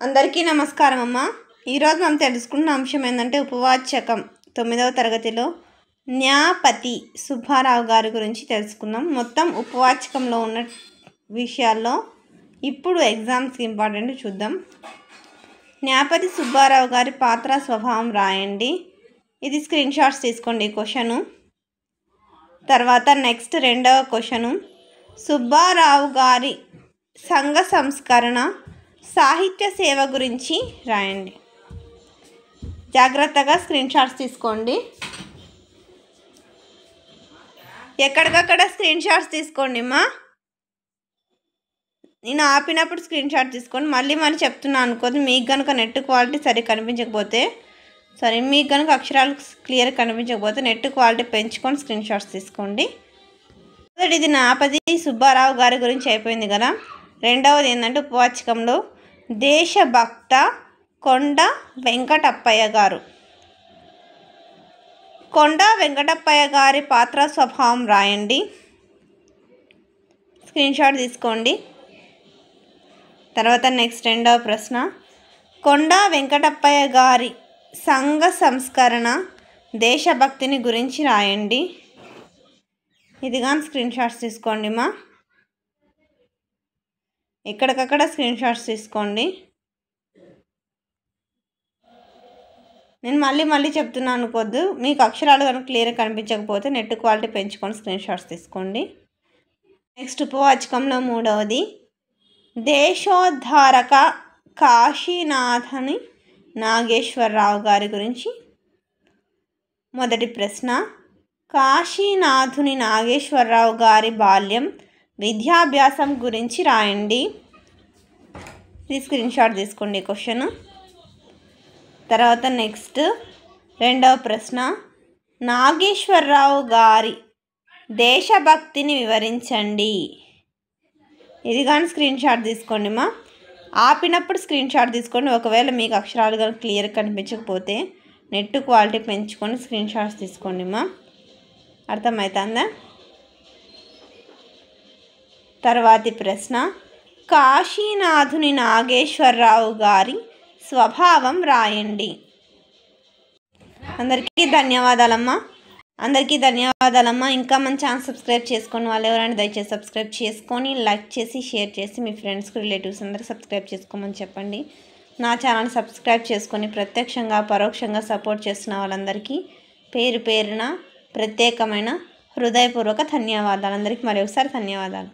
అందరికీ నమస్కారం అమ్మ. ఈరోజు మనం తెలుసుకున్న అంశం ఏంటంటే ఉపవాచకం 9వ తరగతిలో న్యాపతి సుబ్బారావు గారి గురించి తెలుసుకుందాం. మొత్తం ఉపవాచకంలో ఉన్న విషయాల్లో ఇప్పుడు ఎగ్జామ్స్కి ఇంపార్టెంట్ చూద్దాం. న్యాపతి సుబ్బారావు గారి పాత్ర స్వభావం రాయండి. ఇది స్క్రీన్ షాట్స్ తీసుకోండి ఈ క్వశ్చను. తర్వాత నెక్స్ట్ రెండవ క్వశ్చను, సుబ్బారావు గారి సంఘ సంస్కరణ సాహిత్య సేవ గురించి రాయండి. జాగ్రత్తగా స్క్రీన్ షాట్స్ తీసుకోండి. ఎక్కడికక్కడ స్క్రీన్ షాట్స్ తీసుకోండి అమ్మా. నేను ఆపినప్పుడు స్క్రీన్ షాట్ తీసుకోండి. మళ్ళీ చెప్తున్నాను అనుకోదు. మీకు కనుక నెట్ క్వాలిటీ సరిగ్గా కనిపించకపోతే మీకు కనుక అక్షరాలు క్లియర్ కనిపించకపోతే నెట్ క్వాలిటీ పెంచుకొని స్క్రీన్ షాట్స్ తీసుకోండి. ఇది న్యాపతి సుబ్బారావు గారి గురించి అయిపోయింది కదా. రెండవది ఏంటంటే ఉపవాచకంలో దేశభక్త కొండ వెంకటప్పయ్య గారు. కొండ వెంకటప్పయ్య గారి పాత్ర స్వభావం రాయండి. స్క్రీన్ షాట్ తీసుకోండి. తర్వాత నెక్స్ట్ రెండవ ప్రశ్న, కొండ వెంకటప్పయ్య గారి సంఘ సంస్కరణ దేశభక్తిని గురించి రాయండి. ఇది కానీ స్క్రీన్ షాట్స్ తీసుకోండి మా. ఎక్కడికక్కడ స్క్రీన్ షాట్స్ తీసుకోండి. నేను మళ్ళీ చెప్తున్నాను అనుకోద్దు. మీకు అక్షరాలు కనుక క్లియర్గా కనిపించకపోతే నెట్ క్వాలిటీ పెంచుకొని స్క్రీన్ షాట్స్ తీసుకోండి. నెక్స్ట్ ఉపవాచకంలో మూడవది దేశోద్ధారక కాశీనాథని నాగేశ్వరరావు గారి గురించి. మొదటి ప్రశ్న, కాశీనాథుని నాగేశ్వరరావు గారి బాల్యం విద్యాభ్యాసం గురించి రాయండి. ఇది స్క్రీన్ షాట్ తీసుకోండి క్వశ్చన్. తర్వాత నెక్స్ట్ రెండవ ప్రశ్న, నాగేశ్వరరావు గారి దేశభక్తిని వివరించండి. ఇది కానీ స్క్రీన్ షాట్ తీసుకోండి మా. ఆపినప్పుడు స్క్రీన్ షాట్ తీసుకోండి. ఒకవేళ మీకు అక్షరాలు కానీ క్లియర్ కనిపించకపోతే నెట్ క్వాలిటీ పెంచుకొని స్క్రీన్ షాట్స్ తీసుకోండి మా. అర్థమవుతుందా? తర్వాతి ప్రశ్న, కాశీనాథుని నాగేశ్వరరావు గారి స్వభావం రాయండి. అందరికీ ధన్యవాదాలమ్మా. ఇంకా మన ఛానల్ సబ్స్క్రైబ్ చేసుకొని వాళ్ళు ఎవరైనా దయచేసి సబ్స్క్రైబ్ చేసుకొని లైక్ చేసి షేర్ చేసి మీ ఫ్రెండ్స్కి రిలేటివ్స్ అందరూ సబ్స్క్రైబ్ చేసుకోమని చెప్పండి. నా ఛానల్ సబ్స్క్రైబ్ చేసుకొని ప్రత్యక్షంగా పరోక్షంగా సపోర్ట్ చేస్తున్న వాళ్ళందరికీ పేరు పేరున ప్రత్యేకమైన హృదయపూర్వక ధన్యవాదాలు. అందరికీ మరొకసారి ధన్యవాదాలు.